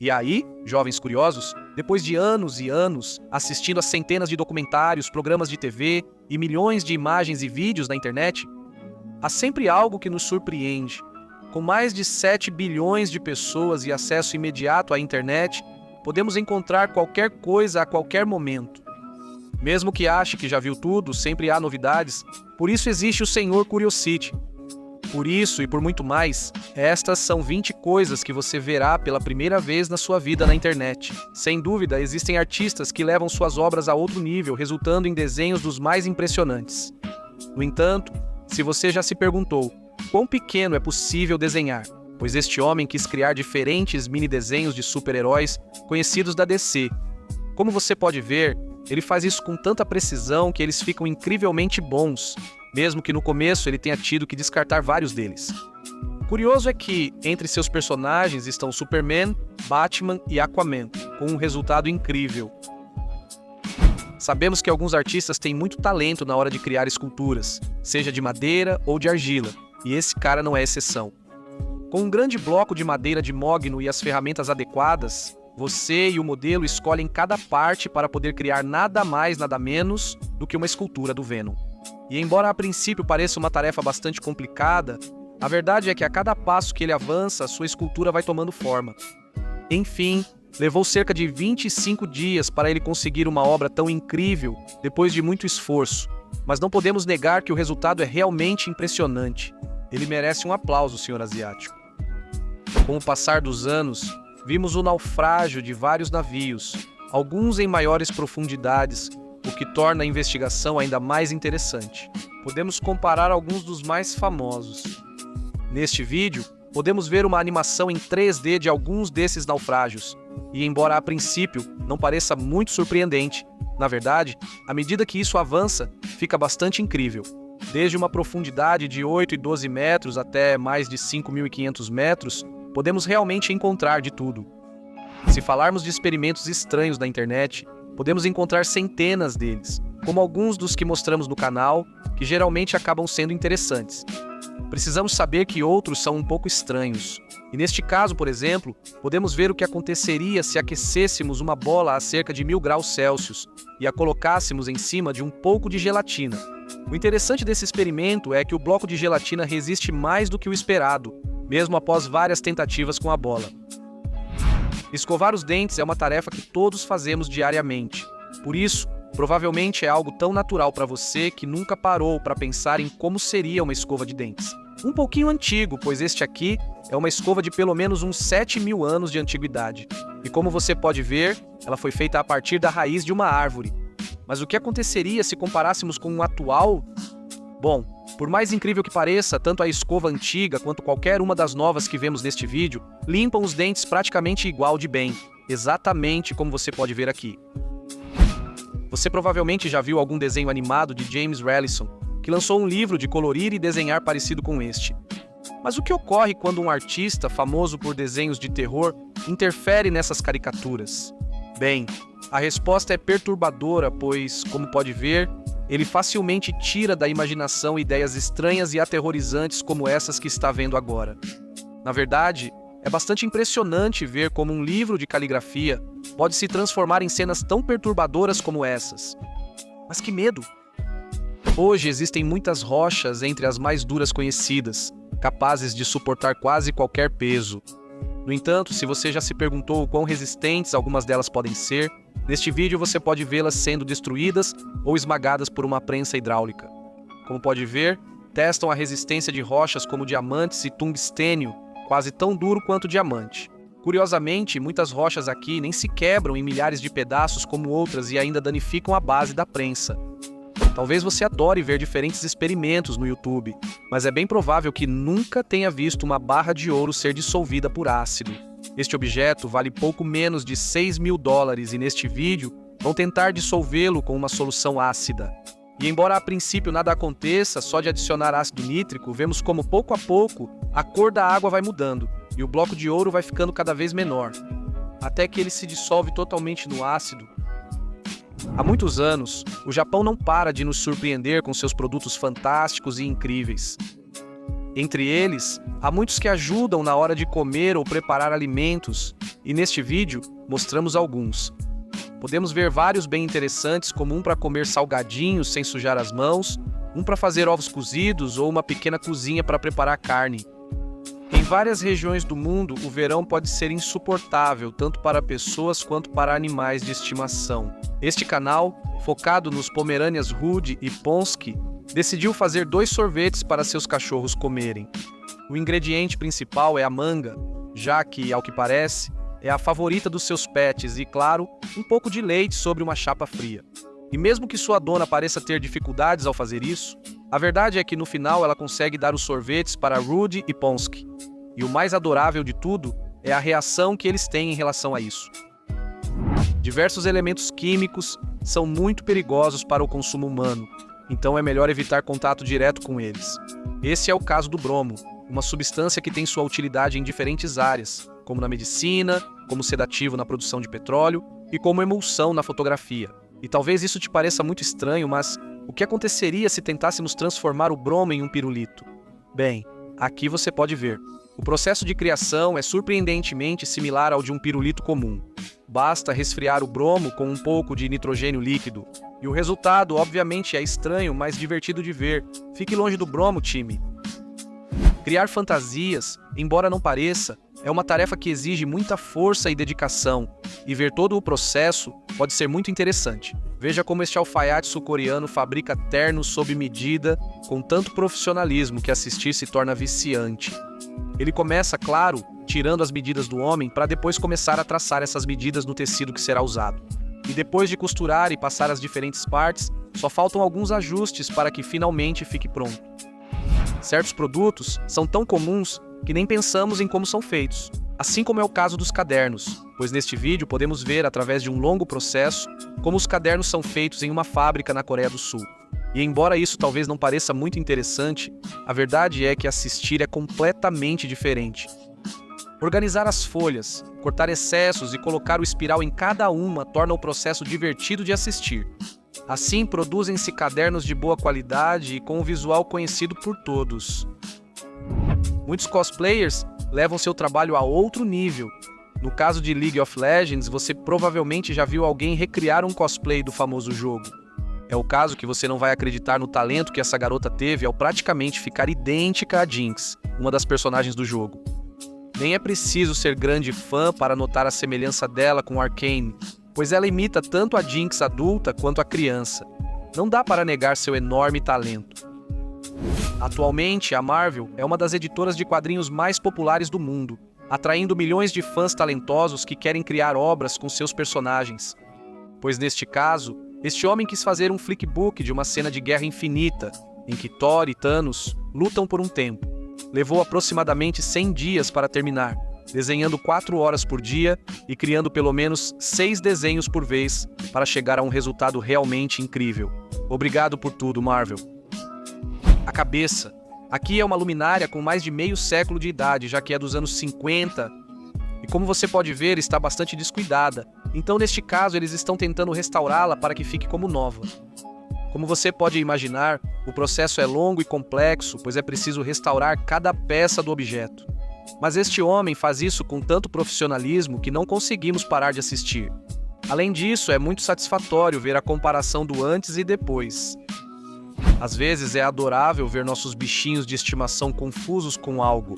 E aí, jovens curiosos, depois de anos e anos assistindo a centenas de documentários, programas de TV e milhões de imagens e vídeos na internet, há sempre algo que nos surpreende. Com mais de 7 bilhões de pessoas e acesso imediato à internet, podemos encontrar qualquer coisa a qualquer momento. Mesmo que ache que já viu tudo, sempre há novidades, por isso existe o Senhor Curiosity. Por isso e por muito mais, estas são 20 coisas que você verá pela primeira vez na sua vida na internet. Sem dúvida, existem artistas que levam suas obras a outro nível, resultando em desenhos dos mais impressionantes. No entanto, se você já se perguntou quão pequeno é possível desenhar, pois este homem quis criar diferentes mini-desenhos de super-heróis conhecidos da DC. Como você pode ver, ele faz isso com tanta precisão que eles ficam incrivelmente bons, mesmo que no começo ele tenha tido que descartar vários deles. Curioso é que, entre seus personagens estão Superman, Batman e Aquaman, com um resultado incrível. Sabemos que alguns artistas têm muito talento na hora de criar esculturas, seja de madeira ou de argila, e esse cara não é exceção. Com um grande bloco de madeira de mogno e as ferramentas adequadas, você e o modelo escolhem cada parte para poder criar nada mais, nada menos do que uma escultura do Venom. E embora a princípio pareça uma tarefa bastante complicada, a verdade é que a cada passo que ele avança, sua escultura vai tomando forma. Enfim, levou cerca de 25 dias para ele conseguir uma obra tão incrível, depois de muito esforço. Mas não podemos negar que o resultado é realmente impressionante. Ele merece um aplauso, senhor asiático. Com o passar dos anos, vimos o naufrágio de vários navios, alguns em maiores profundidades, o que torna a investigação ainda mais interessante. Podemos comparar alguns dos mais famosos. Neste vídeo, podemos ver uma animação em 3D de alguns desses naufrágios, e embora a princípio não pareça muito surpreendente, na verdade, à medida que isso avança, fica bastante incrível. Desde uma profundidade de 8 e 12 metros até mais de 5.500 metros, podemos realmente encontrar de tudo. Se falarmos de experimentos estranhos na internet, podemos encontrar centenas deles, como alguns dos que mostramos no canal, que geralmente acabam sendo interessantes. Precisamos saber que outros são um pouco estranhos. E neste caso, por exemplo, podemos ver o que aconteceria se aquecêssemos uma bola a cerca de 1000 graus Celsius e a colocássemos em cima de um pouco de gelatina. O interessante desse experimento é que o bloco de gelatina resiste mais do que o esperado, mesmo após várias tentativas com a bola. Escovar os dentes é uma tarefa que todos fazemos diariamente. Por isso, provavelmente é algo tão natural para você que nunca parou para pensar em como seria uma escova de dentes. Um pouquinho antigo, pois este aqui é uma escova de pelo menos uns 7.000 anos de antiguidade. E como você pode ver, ela foi feita a partir da raiz de uma árvore. Mas o que aconteceria se comparássemos com um atual? Bom, por mais incrível que pareça, tanto a escova antiga quanto qualquer uma das novas que vemos neste vídeo limpam os dentes praticamente igual de bem, exatamente como você pode ver aqui. Você provavelmente já viu algum desenho animado de James Rallison, que lançou um livro de colorir e desenhar parecido com este. Mas o que ocorre quando um artista famoso por desenhos de terror interfere nessas caricaturas? Bem, a resposta é perturbadora, pois, como pode ver, ele facilmente tira da imaginação ideias estranhas e aterrorizantes como essas que está vendo agora. Na verdade, é bastante impressionante ver como um livro de caligrafia pode se transformar em cenas tão perturbadoras como essas. Mas que medo! Hoje existem muitas rochas entre as mais duras conhecidas, capazes de suportar quase qualquer peso. No entanto, se você já se perguntou o quão resistentes algumas delas podem ser, neste vídeo você pode vê-las sendo destruídas ou esmagadas por uma prensa hidráulica. Como pode ver, testam a resistência de rochas como diamantes e tungstênio, quase tão duro quanto diamante. Curiosamente, muitas rochas aqui nem se quebram em milhares de pedaços como outras e ainda danificam a base da prensa. Talvez você adore ver diferentes experimentos no YouTube, mas é bem provável que nunca tenha visto uma barra de ouro ser dissolvida por ácido. Este objeto vale pouco menos de $6.000 e neste vídeo vão tentar dissolvê-lo com uma solução ácida. E embora a princípio nada aconteça, só de adicionar ácido nítrico, vemos como pouco a pouco a cor da água vai mudando e o bloco de ouro vai ficando cada vez menor, até que ele se dissolve totalmente no ácido. Há muitos anos, o Japão não para de nos surpreender com seus produtos fantásticos e incríveis. Entre eles, há muitos que ajudam na hora de comer ou preparar alimentos, E neste vídeo, mostramos alguns. Podemos ver vários bem interessantes, como um para comer salgadinhos sem sujar as mãos, um para fazer ovos cozidos ou uma pequena cozinha para preparar carne. Em várias regiões do mundo, o verão pode ser insuportável, tanto para pessoas quanto para animais de estimação. Este canal, focado nos Pomeranians Rudy e Ponsky, decidiu fazer 2 sorvetes para seus cachorros comerem. O ingrediente principal é a manga, já que, ao que parece, é a favorita dos seus pets e, claro, um pouco de leite sobre uma chapa fria. E mesmo que sua dona pareça ter dificuldades ao fazer isso, a verdade é que no final ela consegue dar os sorvetes para Rudy e Ponsky. E o mais adorável de tudo é a reação que eles têm em relação a isso. Diversos elementos químicos são muito perigosos para o consumo humano, então é melhor evitar contato direto com eles. Esse é o caso do bromo, uma substância que tem sua utilidade em diferentes áreas, como na medicina, como sedativo na produção de petróleo e como emulsão na fotografia. E talvez isso te pareça muito estranho, mas o que aconteceria se tentássemos transformar o bromo em um pirulito? Bem, aqui você pode ver. O processo de criação é surpreendentemente similar ao de um pirulito comum. Basta resfriar o bromo com um pouco de nitrogênio líquido. E o resultado, obviamente, é estranho, mas divertido de ver. Fique longe do bromo, time. Criar fantasias, embora não pareça, é uma tarefa que exige muita força e dedicação, e ver todo o processo pode ser muito interessante. Veja como este alfaiate sul-coreano fabrica ternos sob medida, com tanto profissionalismo que assistir se torna viciante. Ele começa, claro, tirando as medidas do homem para depois começar a traçar essas medidas no tecido que será usado. E depois de costurar e passar as diferentes partes, só faltam alguns ajustes para que finalmente fique pronto. Certos produtos são tão comuns que nem pensamos em como são feitos, assim como é o caso dos cadernos, pois neste vídeo podemos ver, através de um longo processo, como os cadernos são feitos em uma fábrica na Coreia do Sul. E embora isso talvez não pareça muito interessante, a verdade é que assistir é completamente diferente. Organizar as folhas, cortar excessos e colocar o espiral em cada uma torna o processo divertido de assistir. Assim, produzem-se cadernos de boa qualidade e com um visual conhecido por todos. Muitos cosplayers levam seu trabalho a outro nível. No caso de League of Legends, você provavelmente já viu alguém recriar um cosplay do famoso jogo. É o caso que você não vai acreditar no talento que essa garota teve ao praticamente ficar idêntica a Jinx, uma das personagens do jogo. Nem é preciso ser grande fã para notar a semelhança dela com Arcane, pois ela imita tanto a Jinx adulta quanto a criança. Não dá para negar seu enorme talento. Atualmente, a Marvel é uma das editoras de quadrinhos mais populares do mundo, atraindo milhões de fãs talentosos que querem criar obras com seus personagens. Pois neste caso, este homem quis fazer um flickbook de uma cena de guerra infinita, em que Thor e Thanos lutam por um tempo. Levou aproximadamente 100 dias para terminar, desenhando 4 horas por dia e criando pelo menos 6 desenhos por vez para chegar a um resultado realmente incrível. Obrigado por tudo, Marvel. A cabeça. Aqui é uma luminária com mais de meio século de idade, já que é dos anos 50. E como você pode ver, está bastante descuidada. Então, neste caso, eles estão tentando restaurá-la para que fique como nova. Como você pode imaginar, o processo é longo e complexo, pois é preciso restaurar cada peça do objeto. Mas este homem faz isso com tanto profissionalismo que não conseguimos parar de assistir. Além disso, é muito satisfatório ver a comparação do antes e depois. Às vezes é adorável ver nossos bichinhos de estimação confusos com algo.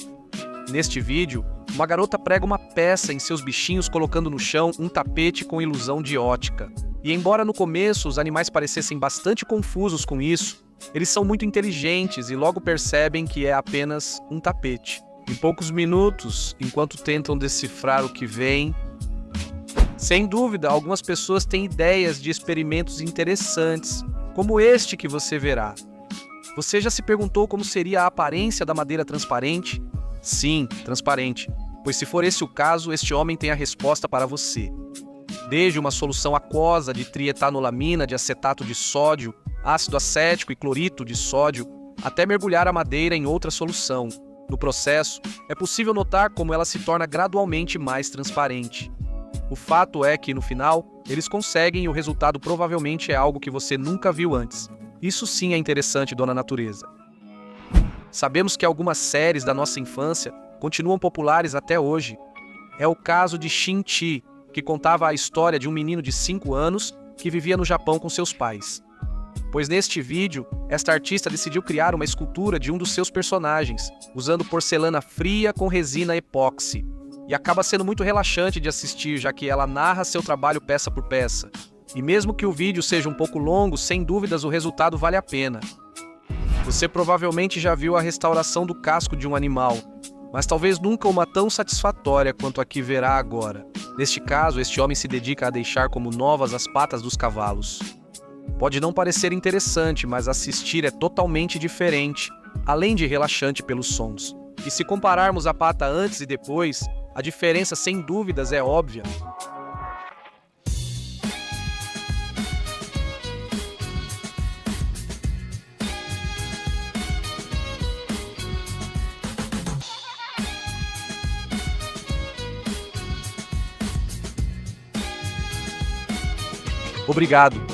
Neste vídeo, uma garota prega uma peça em seus bichinhos colocando no chão um tapete com ilusão de ótica. E embora no começo os animais parecessem bastante confusos com isso, eles são muito inteligentes e logo percebem que é apenas um tapete. Em poucos minutos, enquanto tentam decifrar o que vem... Sem dúvida, algumas pessoas têm ideias de experimentos interessantes, como este que você verá. Você já se perguntou como seria a aparência da madeira transparente? Sim, transparente, pois se for esse o caso, este homem tem a resposta para você. Desde uma solução aquosa de trietanolamina de acetato de sódio, ácido acético e clorito de sódio, até mergulhar a madeira em outra solução. No processo, é possível notar como ela se torna gradualmente mais transparente. O fato é que, no final, eles conseguem e o resultado provavelmente é algo que você nunca viu antes. Isso sim é interessante, dona Natureza. Sabemos que algumas séries da nossa infância continuam populares até hoje. é o caso de Shin-Chi, que contava a história de um menino de 5 anos que vivia no Japão com seus pais. Pois neste vídeo, esta artista decidiu criar uma escultura de um dos seus personagens, usando porcelana fria com resina epóxi. E acaba sendo muito relaxante de assistir, já que ela narra seu trabalho peça por peça. E mesmo que o vídeo seja um pouco longo, sem dúvidas o resultado vale a pena. Você provavelmente já viu a restauração do casco de um animal, mas talvez nunca uma tão satisfatória quanto a que verá agora. Neste caso, este homem se dedica a deixar como novas as patas dos cavalos. Pode não parecer interessante, mas assistir é totalmente diferente, além de relaxante pelos sons. E se compararmos a pata antes e depois, a diferença sem dúvidas é óbvia. Obrigado.